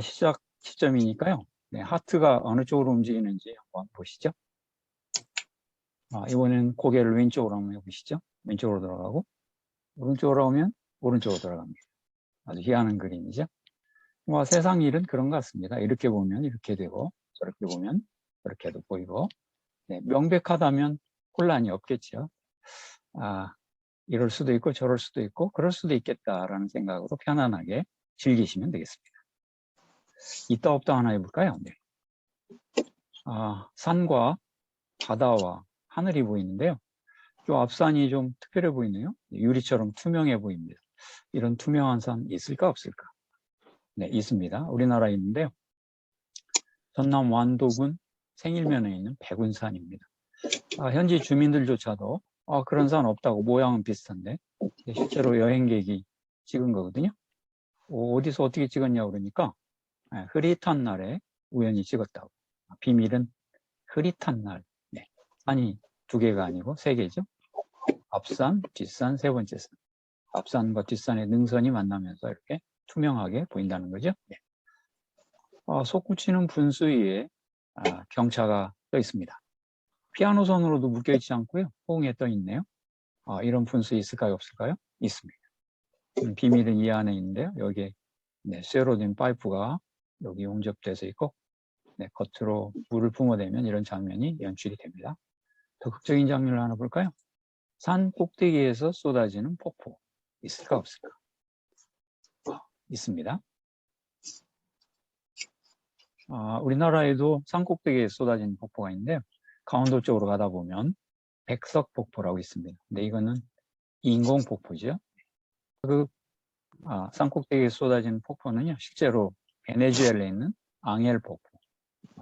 시작 시점이니까요. 네, 하트가 어느 쪽으로 움직이는지 한번 보시죠. 이번엔 고개를 왼쪽으로 한번 해보시죠. 왼쪽으로 돌아가고, 오른쪽으로 오면 오른쪽으로 돌아갑니다. 아주 희한한 그림이죠. 세상 일은 그런 것 같습니다. 이렇게 보면 이렇게 되고, 저렇게 보면 저렇게도 보이고, 네, 명백하다면 혼란이 없겠죠. 이럴 수도 있고 저럴 수도 있고 그럴 수도 있겠다라는 생각으로 편안하게 즐기시면 되겠습니다. 있다 없다 하나 해볼까요? 네. 산과 바다와 하늘이 보이는데요. 이 앞산이 좀 특별해 보이네요. 유리처럼 투명해 보입니다. 이런 투명한 산 있을까 없을까? 네, 있습니다. 우리나라에 있는데요. 전남 완도군 생일면에 있는 백운산입니다. 현지 주민들조차도 그런 산 없다고, 모양은 비슷한데 실제로 여행객이 찍은 거거든요. 어디서 어떻게 찍었냐고 그러니까 흐릿한 날에 우연히 찍었다고. 비밀은 흐릿한 날. 네. 산이 두 개가 아니고 세 개죠. 앞산, 뒷산, 세 번째 산. 앞산과 뒷산의 능선이 만나면서 이렇게 투명하게 보인다는 거죠. 네. 솟구치는 분수 위에 경차가 떠 있습니다. 피아노 선으로도 묶여있지 않고요. 호응에 떠 있네요. 이런 분수 있을까요? 없을까요? 있습니다. 비밀은 이 안에 있는데요. 여기에 쇠로 된 파이프가 여기 용접돼서 있고, 겉으로 물을 뿜어대면 이런 장면이 연출이 됩니다. 더 극적인 장면을 하나 볼까요? 산 꼭대기에서 쏟아지는 폭포. 있을까 없을까? 있습니다. 우리나라에도 산 꼭대기에 쏟아지는 폭포가 있는데요. 강원도 쪽으로 가다 보면 백석폭포라고 있습니다. 근데 이거는 인공폭포죠. 산 꼭대기에 쏟아지는 폭포는요, 실제로 베네수엘라에 있는 앙헬 폭포,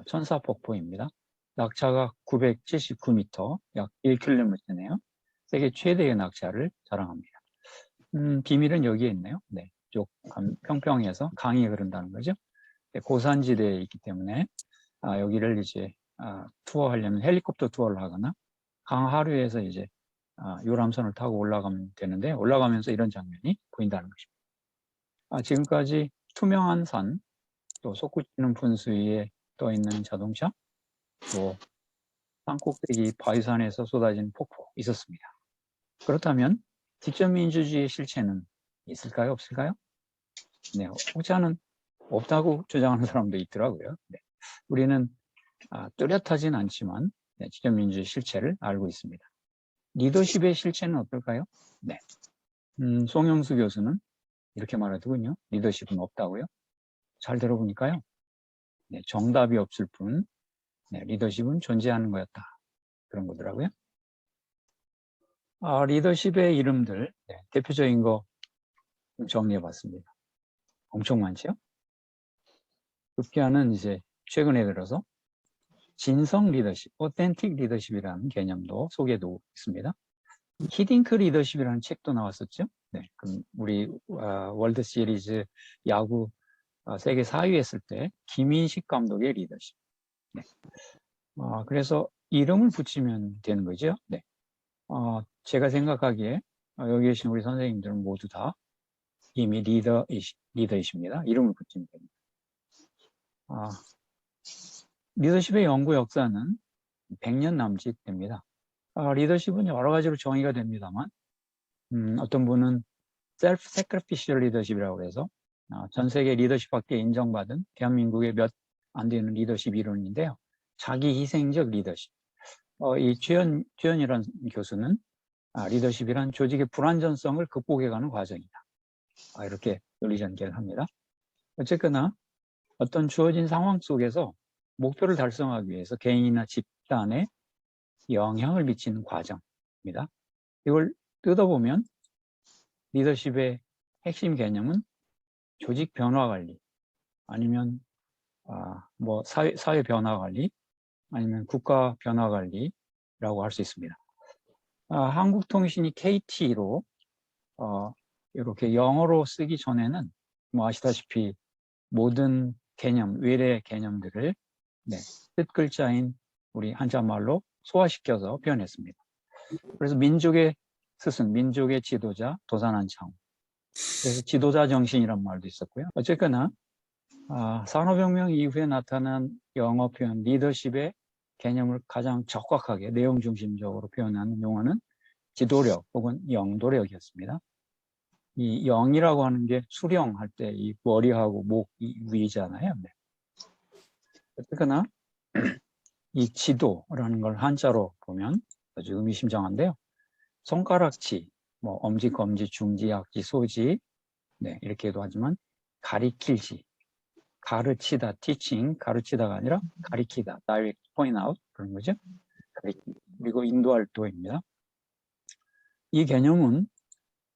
천사폭포입니다. 낙차가 979m, 약 1km네요. 세계 최대의 낙차를 자랑합니다. 비밀은 여기에 있네요. 네, 쪽 평평해서 강이 흐른다는 거죠. 고산지대에 있기 때문에 여기를 이제 투어하려면 헬리콥터 투어를 하거나 강 하류에서 이제 유람선을 타고 올라가면 되는데, 올라가면서 이런 장면이 보인다는 것입니다. 지금까지 투명한 산, 또 솟구치는 분수 위에 떠 있는 자동차, 또 산꼭대기 바위산에서 쏟아지는 폭포 있었습니다. 그렇다면 뒷전민주주의의 실체는 있을까요? 없을까요? 네, 혹자는 없다고 주장하는 사람도 있더라고요. 네, 우리는 뚜렷하진 않지만 뒷전민주주의 실체를 알고 있습니다. 리더십의 실체는 어떨까요? 네, 송영수 교수는 이렇게 말하더군요. 리더십은 없다고요. 잘 들어보니까요. 네, 정답이 없을 뿐 리더십은 존재하는 거였다. 그런 거더라고요. 리더십의 이름들, 대표적인 거 정리해 봤습니다. 엄청 많죠? 급기야는 이제 최근에 들어서 진성 리더십, 오텐틱 리더십이라는 개념도 소개되고 있습니다. 히딩크 리더십이라는 책도 나왔었죠. 네, 그럼 우리 월드 시리즈 야구 세계 4위 했을 때 김인식 감독의 리더십. 네. 그래서 이름을 붙이면 되는 거죠. 네. 제가 생각하기에 여기 계신 우리 선생님들은 모두 다 이미 리더이십니다. 이름을 붙이면 됩니다. 리더십의 연구 역사는 100년 남짓 됩니다. 리더십은 여러 가지로 정의가 됩니다만, 어떤 분은 셀프 세크리피셜 리더십이라고 해서 전 세계 리더십 학계에 인정받은 대한민국의 몇 안 되는 리더십 이론인데요. 자기 희생적 리더십. 이 최연이라는 교수는 리더십이란 조직의 불완전성을 극복해가는 과정이다. 이렇게 논리전개를 합니다. 어쨌거나 어떤 주어진 상황 속에서 목표를 달성하기 위해서 개인이나 집단에 영향을 미치는 과정입니다. 이걸 뜯어보면 리더십의 핵심 개념은 조직 변화 관리, 아니면 사회 변화 관리, 아니면 국가 변화 관리라고 할 수 있습니다. 한국통신이 KT로 이렇게 영어로 쓰기 전에는 아시다시피 모든 개념, 외래 개념들을 뜻글자인 우리 한자말로 소화시켜서 표현했습니다. 그래서 민족의 스승, 민족의 지도자, 도산한창. 그래서 지도자 정신이란 말도 있었고요. 어쨌거나 산업혁명 이후에 나타난 영어 표현 리더십의 개념을 가장 적확하게 내용 중심적으로 표현하는 용어는 지도력 혹은 영도력이었습니다. 이 영이라고 하는 게 수령할 때 이 머리하고 목 위잖아요. 네. 어쨌거나 이 지도라는 걸 한자로 보면 아주 의미심장한데요. 손가락지, 뭐 엄지, 검지, 중지, 약지, 소지, 네, 이렇게도 하지만 가리킬지, 가르치다, teaching, 가르치다가 아니라 가리키다, direct, point out 그런 거죠. 그리고 인도할 도입니다. 이 개념은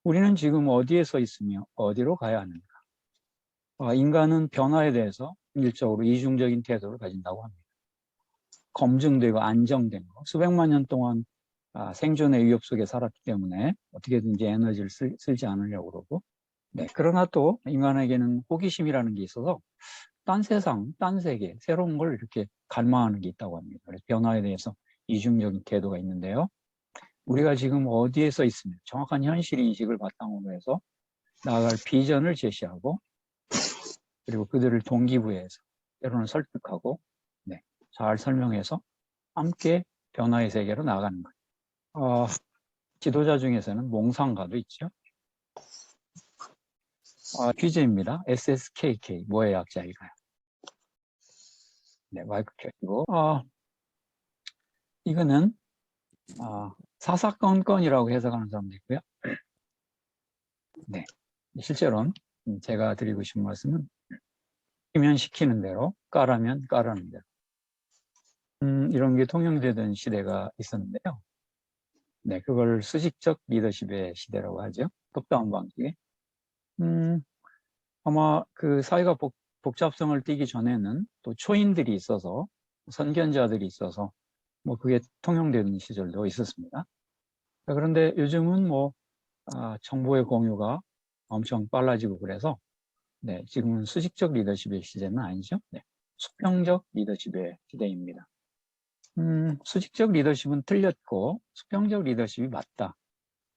우리는 지금 어디에 서 있으며 어디로 가야 하는가? 인간은 변화에 대해서 일적으로 이중적인 태도를 가진다고 합니다. 검증되고 안정된 거, 수백만 년 동안 생존의 위협 속에 살았기 때문에 어떻게든지 에너지를 쓰지 않으려고 그러고, 네, 그러나 또 인간에게는 호기심이라는 게 있어서 딴 세상, 딴 세계, 새로운 걸 이렇게 갈망하는 게 있다고 합니다. 그래서 변화에 대해서 이중적인 태도가 있는데요. 우리가 지금 어디에 서 있으며 정확한 현실 인식을 바탕으로 해서 나아갈 비전을 제시하고, 그리고 그들을 동기부여해서 때로는 설득하고, 네, 잘 설명해서 함께 변화의 세계로 나아가는 거예요. 지도자 중에서는 몽상가도 있죠. 퀴즈입니다. SSKK 뭐의 약자일까요? 네, 마이크 켜시고. 이거는 사사건건이라고 해석하는 사람도 있고요. 네, 실제로는 제가 드리고 싶은 말씀은 시키면 시키는 대로, 까라면 까라는 대로. 이런 게 통용되던 시대가 있었는데요. 네, 그걸 수직적 리더십의 시대라고 하죠. top-down 방식에. 아마 그 사회가 복잡성을 띠기 전에는 또 초인들이 있어서, 선견자들이 있어서 뭐 그게 통용되는 시절도 있었습니다. 그런데 요즘은 뭐 정보의 공유가 엄청 빨라지고 그래서 네, 지금은 수직적 리더십의 시대는 아니죠. 네, 수평적 리더십의 시대입니다. 수직적 리더십은 틀렸고 수평적 리더십이 맞다.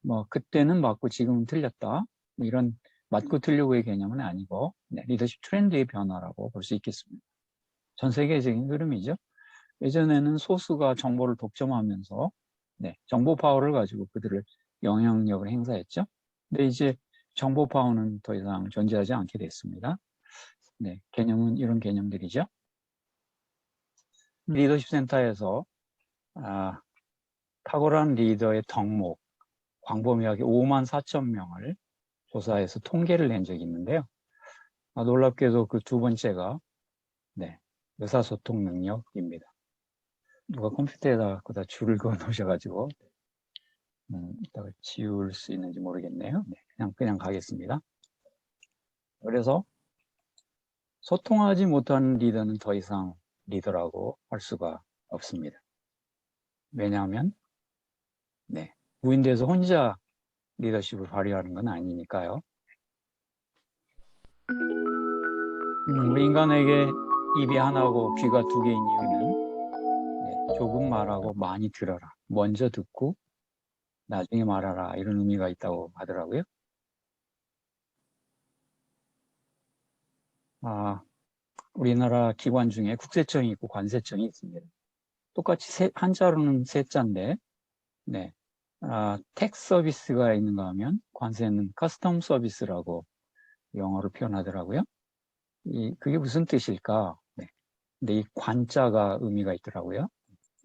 뭐 그때는 맞고 지금은 틀렸다. 뭐 이런 맞고 틀리고의 개념은 아니고 네, 리더십 트렌드의 변화라고 볼 수 있겠습니다. 전 세계적인 흐름이죠. 예전에는 소수가 정보를 독점하면서 네, 정보 파워를 가지고 그들을 영향력을 행사했죠. 근데 이제 정보 파워는 더 이상 존재하지 않게 됐습니다. 네, 개념은 이런 개념들이죠. 리더십 센터에서 탁월한 리더의 덕목, 광범위하게 5만 4천 명을 조사해서 통계를 낸 적이 있는데요. 놀랍게도 그 두 번째가 네, 의사소통 능력입니다. 누가 컴퓨터에다가 그다 줄을 그어 놓으셔가지고 이따가 지울 수 있는지 모르겠네요. 네, 그냥 가겠습니다. 그래서 소통하지 못하는 리더는 더 이상 리더라고 할 수가 없습니다. 왜냐하면 네, 무인도에서 혼자 리더십을 발휘하는 건 아니니까요. 우리 인간에게 입이 하나고 귀가 두 개인 이유는 네, 조금 말하고 많이 들어라. 먼저 듣고 나중에 말하라. 이런 의미가 있다고 하더라고요. 우리나라 기관 중에 국세청이 있고 관세청이 있습니다. 똑같이 한자로는 세자인데, 네, 택 서비스가 있는가 하면 관세는 커스텀 서비스라고 영어로 표현하더라고요. 그게 무슨 뜻일까? 네. 근데 이 관자가 의미가 있더라고요.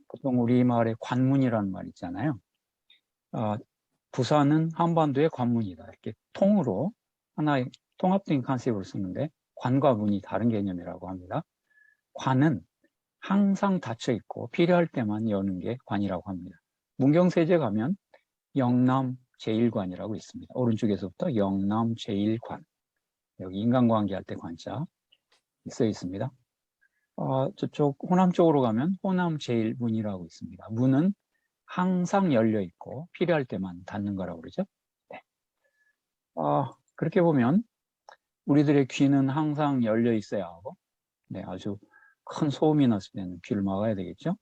보통 우리말에 관문이라는 말 있잖아요. 부산은 한반도의 관문이다. 이렇게 통으로 하나의 통합적인 컨셉을 쓰는데 관과 문이 다른 개념이라고 합니다. 관은 항상 닫혀 있고 필요할 때만 여는 게 관이라고 합니다. 문경세제 가면 영남 제1관이라고 있습니다. 오른쪽에서부터 영남 제1관. 여기 인간관계 할 때 관자 써 있습니다. 저쪽 호남 쪽으로 가면 호남 제1문이라고 있습니다. 문은 항상 열려 있고 필요할 때만 닫는 거라고 그러죠. 네. 그렇게 보면 우리들의 귀는 항상 열려 있어야 하고 네, 아주 큰 소음이 났을 때는 귀를 막아야 되겠죠.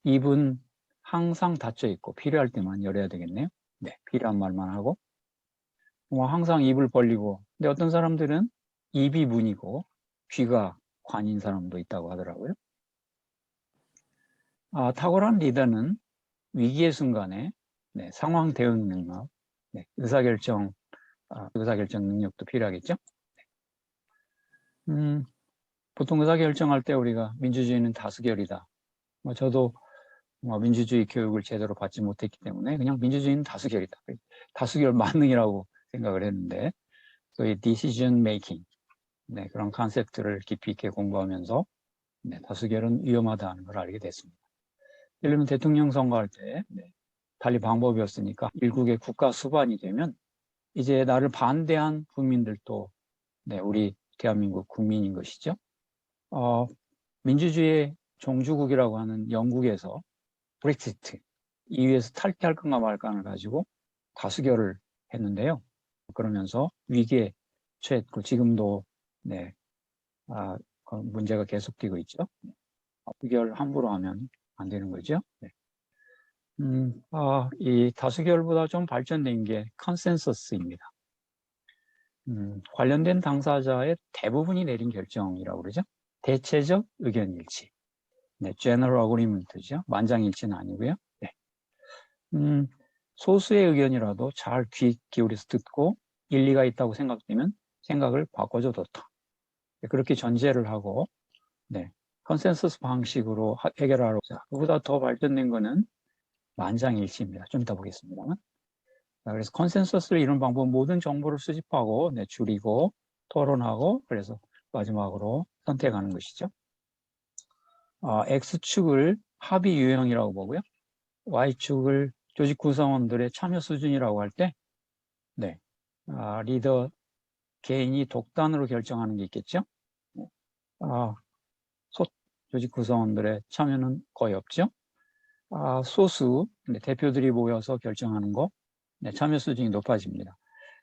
입은 항상 닫혀 있고 필요할 때만 열어야 되겠네요. 네, 필요한 말만 하고 항상 입을 벌리고 근데 어떤 사람들은 입이 문이고 귀가 관인 사람도 있다고 하더라고요. 탁월한 리더는 위기의 순간에 상황 대응 능력, 의사결정 능력도 필요하겠죠. 보통 의사결정할 때 우리가 민주주의는 다수결이다. 저도 민주주의 교육을 제대로 받지 못했기 때문에 그냥 민주주의는 다수결이다. 다수결 만능이라고 생각을 했는데, 소위 decision making, 그런 컨셉트를 깊이 있게 공부하면서 다수결은 위험하다는 걸 알게 됐습니다. 예를 들면 대통령 선거할 때 달리 방법이 없으니까 일국의 국가 수반이 되면 이제 나를 반대한 국민들도 우리 대한민국 국민인 것이죠. 민주주의의 종주국이라고 하는 영국에서 브렉시트, EU에서 탈퇴할 건가 말까를 가지고 다수결을 했는데요. 그러면서 위기에 처했고 지금도 그 문제가 계속되고 있죠. 다수결 함부로 하면 안 되는 거죠. 이 다수결보다 좀 발전된 게 컨센서스입니다. 관련된 당사자의 대부분이 내린 결정이라고 그러죠. 대체적 의견 일치. general agreement죠. 만장일치는 아니고요. 소수의 의견이라도 잘 귀 기울여서 듣고 일리가 있다고 생각되면 생각을 바꿔줘도 좋다. 그렇게 전제를 하고 컨센서스 방식으로 해결하려고. 그보다 더 발전된 거는 만장일치입니다. 좀 이따 보겠습니다만. 그래서 컨센서스를 이룬 방법은 모든 정보를 수집하고 줄이고 토론하고 그래서 마지막으로 선택하는 것이죠. X축을 합의 유형이라고 보고요. Y축을 조직 구성원들의 참여 수준이라고 할 때 리더 개인이 독단으로 결정하는 게 있겠죠. 조직 구성원들의 참여는 거의 없죠. 소수 대표들이 모여서 결정하는 거 참여 수준이 높아집니다.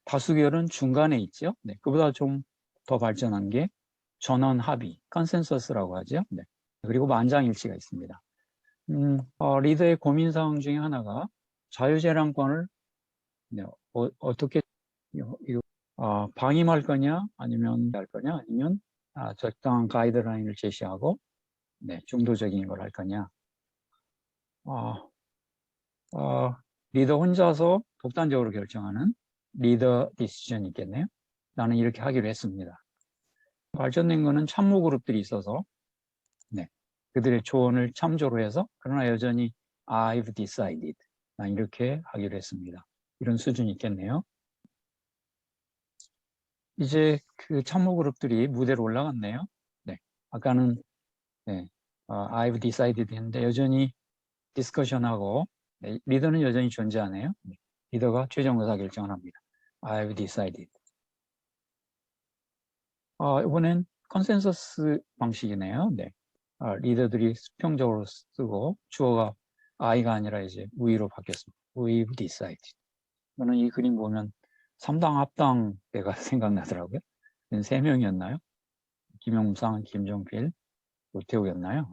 다수결은 중간에 있죠. 그보다 좀 더 발전한 게 전원 합의, 컨센서스라고 하죠. 그리고 만장일치가 있습니다. 리더의 고민사항 중에 하나가 자유재량권을 어떻게 방임할 거냐, 아니면 할 거냐, 아니면 적당한 가이드라인을 제시하고 중도적인 걸 할 거냐. 리더 혼자서 독단적으로 결정하는 리더 디시전이 있겠네요. 나는 이렇게 하기로 했습니다. 발전된 거는 참모 그룹들이 있어서 그들의 조언을 참조로 해서 그러나 여전히 I've decided, 난 이렇게 하기로 했습니다. 이런 수준이 있겠네요. 이제 그 참모 그룹들이 무대로 올라갔네요. 아까는 I've decided 했는데 여전히 디스커션하고 리더는 여전히 존재하네요. 리더가 최종 의사결정을 합니다. I've decided. 이번엔 컨센서스 방식이네요. 리더들이 수평적으로 쓰고 주어가 I가 아니라 이제 we로 바뀌었습니다. We've decided. 저는 이 그림 보면 3당 합당 때가 생각나더라고요. 3명이었나요? 김영삼, 김종필, 노태우였나요?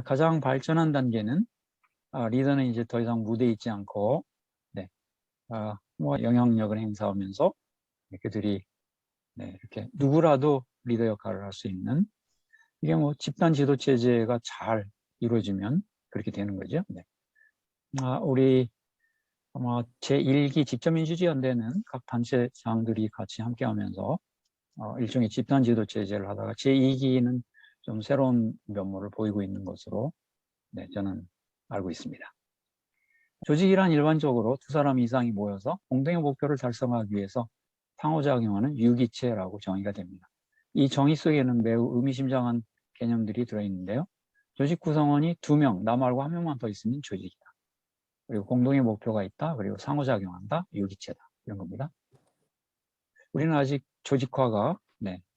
가장 발전한 단계는 리더는 이제 더 이상 무대에 있지 않고 영향력을 행사하면서 그들이 이렇게 누구라도 리더 역할을 할 수 있는, 이게 집단 지도 체제가 잘 이루어지면 그렇게 되는 거죠. 우리 아마 제1기 집단민주주의연대는 각 단체장들이 같이 함께하면서 일종의 집단 지도 체제를 하다가 제2기는 좀 새로운 면모를 보이고 있는 것으로 저는 알고 있습니다. 조직이란 일반적으로 2사람 이상이 모여서 공동의 목표를 달성하기 위해서 상호작용하는 유기체라고 정의가 됩니다. 이 정의 속에는 매우 의미심장한 개념들이 들어있는데요. 조직 구성원이 2명, 나 말고 1명만 더 있으면 조직이다. 그리고 공동의 목표가 있다. 그리고 상호작용한다. 유기체다. 이런 겁니다. 우리는 아직 조직화가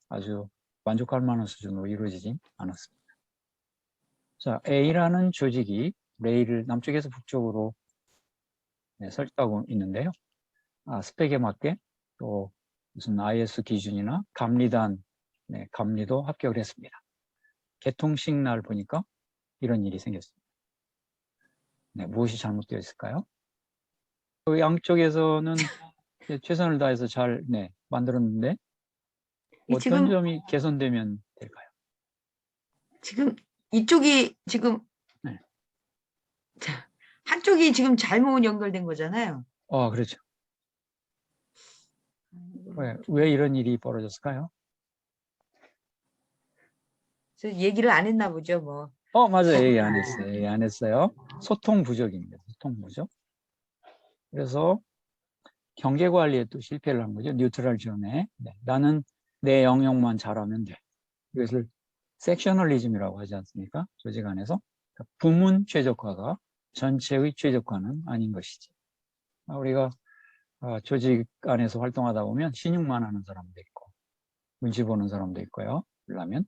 아주 만족할 만한 수준으로 이루어지진 않았습니다. 자, A라는 조직이 레일을 남쪽에서 북쪽으로 설정하고 있는데요. 스펙에 맞게 또 무슨 IS 기준이나 감리단 감리도 합격을 했습니다. 개통식 날 보니까 이런 일이 생겼습니다. 무엇이 잘못되어 있을까요? 그 양쪽에서는 최선을 다해서 잘 만들었는데 어떤 지금 점이 개선되면 될까요? 지금 이쪽이 지금 네. 한쪽이 지금 잘못 연결된 거잖아요. 그렇죠. 왜 이런 일이 벌어졌을까요? 저 얘기를 안 했나 보죠, 뭐. 맞아요. 얘기 안 했어요. 얘기 안 했어요. 소통 부족입니다. 소통 부족. 그래서 경계 관리에 또 실패를 한 거죠. 뉴트럴 존에. 네. 나는 내 영역만 잘하면 돼. 이것을 섹셔널리즘이라고 하지 않습니까? 조직 안에서. 그러니까 부문 최적화가 전체의 최적화는 아닌 것이지. 우리가 조직 안에서 활동하다 보면 신용만 하는 사람도 있고 눈치 보는 사람도 있고요. 그러면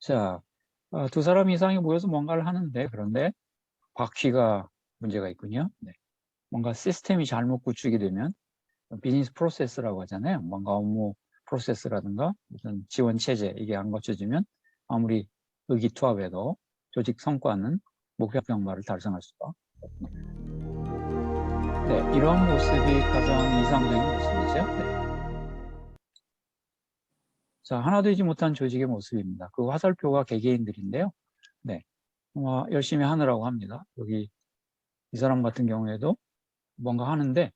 자, 두 사람 이상이 모여서 뭔가를 하는데 그런데 바퀴가 문제가 있군요. 네. 뭔가 시스템이 잘못 구축이 되면 비즈니스 프로세스라고 하잖아요. 뭔가 업무 프로세스라든가 무슨 지원 체제 이게 안 갖춰지면 아무리 의기투합해도 조직 성과는 목표 경과를 달성할 수가 없습니다. 네, 이런 모습이 가장 이상적인 모습이죠. 네. 자, 하나 되지 못한 조직의 모습입니다. 그 화살표가 개개인들인데요. 네, 열심히 하느라고 합니다. 여기 이 사람 같은 경우에도 뭔가 하는데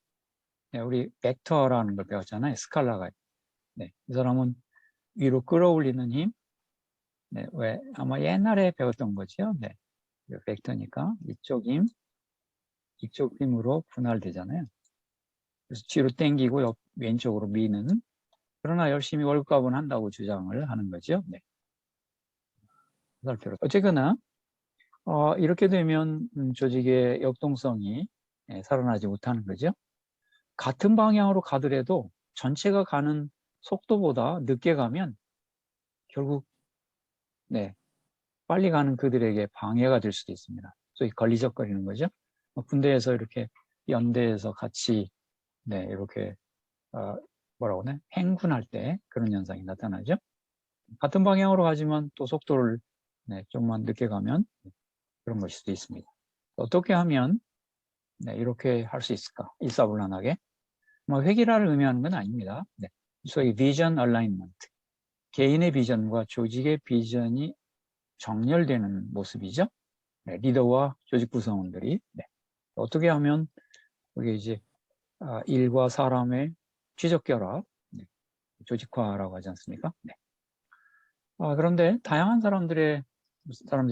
네, 우리 벡터라는 걸 배웠잖아요. 스칼라가. 네, 이 사람은 위로 끌어올리는 힘. 네, 왜 아마 옛날에 배웠던 거죠. 네, 벡터니까 이쪽 힘으로 분할되잖아요. 그래서 뒤로 당기고 왼쪽으로 미는. 그러나 열심히 월급값은 한다고 주장을 하는 거죠. 네, 살펴로. 어쨌거나 이렇게 되면 조직의 역동성이 살아나지 못하는 거죠. 같은 방향으로 가더라도 전체가 가는 속도보다 늦게 가면 결국 네, 빨리 가는 그들에게 방해가 될 수도 있습니다. 소위 걸리적거리는 거죠. 군대에서 이렇게 연대에서 같이 네, 이렇게 뭐라고 하나 행군할 때 그런 현상이 나타나죠. 같은 방향으로 가지만 또 속도를 네, 좀만 늦게 가면 그런 것일 수도 있습니다. 어떻게 하면 네, 이렇게 할 수 있을까? 일사불란하게. 획일화를 의미하는 건 아닙니다. 네. 소위 비전 얼라인먼트. 개인의 비전과 조직의 비전이 정렬되는 모습이죠. 네, 리더와 조직 구성원들이 네. 어떻게 하면 그게 이제 일과 사람의 취적결합, 네. 조직화라고 하지 않습니까? 네. 그런데 다양한 사람들이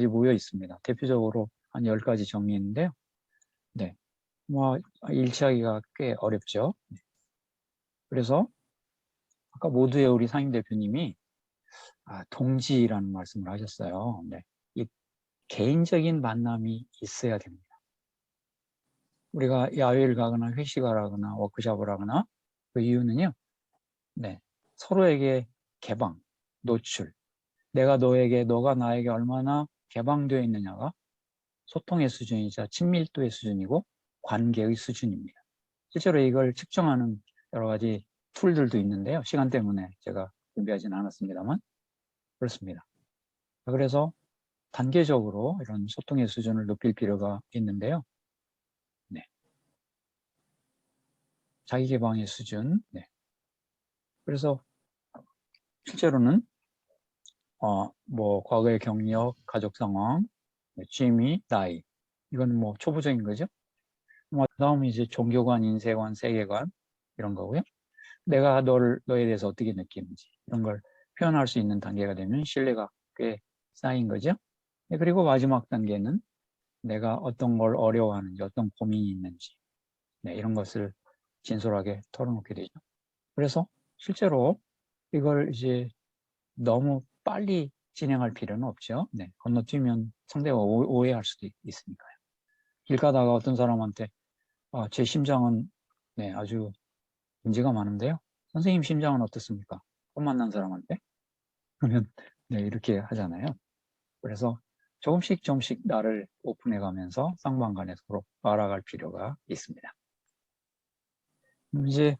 모여 있습니다. 대표적으로 한 10가지 정리했는데요. 네. 일치하기가 꽤 어렵죠. 네. 그래서 아까 모두의 우리 상임 대표님이 동지라는 말씀을 하셨어요. 네. 이 개인적인 만남이 있어야 됩니다. 우리가 야외를 가거나 회식을 하거나 워크숍을 하거나 그 이유는요. 네. 서로에게 개방, 노출. 너가 나에게 얼마나 개방되어 있느냐가 소통의 수준이자 친밀도의 수준이고 관계의 수준입니다. 실제로 이걸 측정하는 여러 가지 툴들도 있는데요. 시간 때문에 제가 준비하지는 않았습니다만 그렇습니다. 그래서 단계적으로 이런 소통의 수준을 높일 필요가 있는데요. 네. 자기 개방의 수준. 네. 그래서 실제로는 과거의 경력, 가족 상황, 취미, 나이 이건 초보적인 거죠. 그다음에 이제 종교관, 인생관, 세계관 이런 거고요. 내가 너에 대해서 어떻게 느끼는지 이런 걸 표현할 수 있는 단계가 되면 신뢰가 꽤 쌓인 거죠. 네, 그리고 마지막 단계는 내가 어떤 걸 어려워하는지, 어떤 고민이 있는지 네, 이런 것을 진솔하게 털어놓게 되죠. 그래서 실제로 이걸 이제 너무 빨리 진행할 필요는 없죠. 네, 건너뛰면 상대가 오해할 수도 있으니까요. 길 가다가 어떤 사람한테 제 심장은 네, 아주 문제가 많은데요. 선생님 심장은 어떻습니까? 처음 만난 사람한테? 그러면 네, 이렇게 하잖아요. 그래서 조금씩 나를 오픈해 가면서 쌍방 간에 서로 알아갈 필요가 있습니다. 이제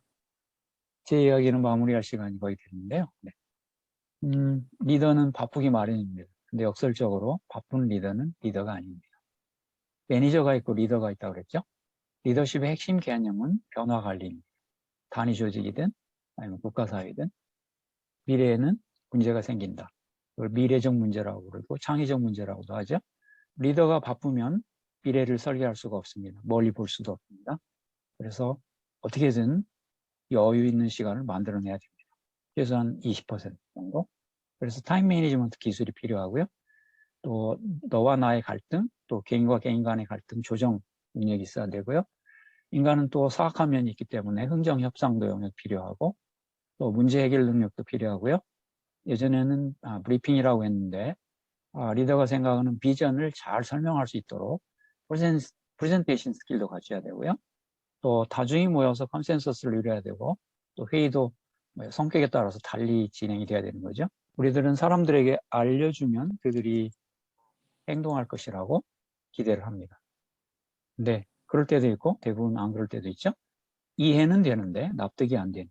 제 이야기는 마무리할 시간이 거의 됐는데요. 네. 리더는 바쁘기 마련입니다. 근데 역설적으로 바쁜 리더는 리더가 아닙니다. 매니저가 있고 리더가 있다고 그랬죠? 리더십의 핵심 개념은 변화 관리입니다. 단위 조직이든 아니면 국가사회든 미래에는 문제가 생긴다. 그걸 미래적 문제라고 그러고 창의적 문제라고도 하죠. 리더가 바쁘면 미래를 설계할 수가 없습니다. 멀리 볼 수도 없습니다. 그래서 어떻게든 여유 있는 시간을 만들어내야 됩니다. 그래서 한 20% 정도. 그래서 타임 매니지먼트 기술이 필요하고요. 또 너와 나의 갈등, 또 개인과 개인 간의 갈등 조정 능력이 있어야 되고요. 인간은 또 사악한 면이 있기 때문에 흥정 협상도 영역 필요하고 또 문제 해결 능력도 필요하고요. 예전에는 브리핑이라고 했는데 리더가 생각하는 비전을 잘 설명할 수 있도록 프레젠테이션 스킬도 갖춰야 되고요. 또 다중이 모여서 컨센서스를 이뤄야 되고 또 회의도 성격에 따라서 달리 진행이 돼야 되는 거죠. 우리들은 사람들에게 알려주면 그들이 행동할 것이라고 기대를 합니다. 근데 그럴 때도 있고 대부분 안 그럴 때도 있죠. 이해는 되는데 납득이 안 되는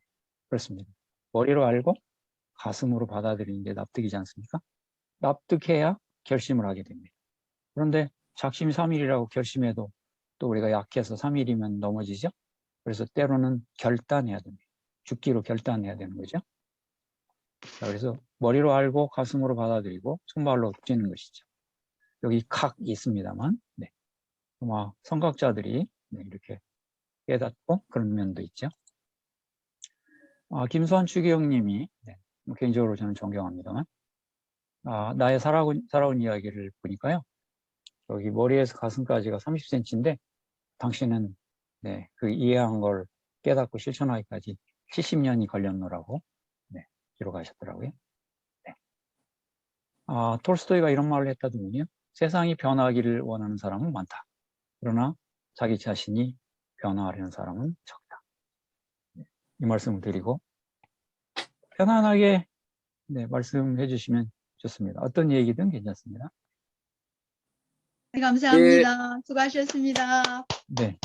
그렇습니다. 머리로 알고 가슴으로 받아들이는 게 납득이지 않습니까? 납득해야 결심을 하게 됩니다. 그런데 작심삼일이라고 결심해도 또 우리가 약해서 3일이면 넘어지죠. 그래서 때로는 결단해야 됩니다. 죽기로 결단해야 되는 거죠. 자, 그래서 머리로 알고 가슴으로 받아들이고 손발로 뛰는 것이죠. 여기 칵 있습니다만 네. 아마 선각자들이 이렇게 깨닫고 그런 면도 있죠. 김수환 추기경님이 개인적으로 저는 존경합니다만 나의 살아온 이야기를 보니까요. 여기 머리에서 가슴까지가 30cm인데 당신은 그 이해한 걸 깨닫고 실천하기까지 70년이 걸렸노라고 기록하셨더라고요. 톨스토이가 이런 말을 했다더군요. 세상이 변하기를 원하는 사람은 많다. 그러나 자기 자신이 변화하려는 사람은 적다. 이 말씀을 드리고 편안하게 말씀해 주시면 좋습니다. 어떤 얘기든 괜찮습니다. 네, 감사합니다. 수고하셨습니다. 네.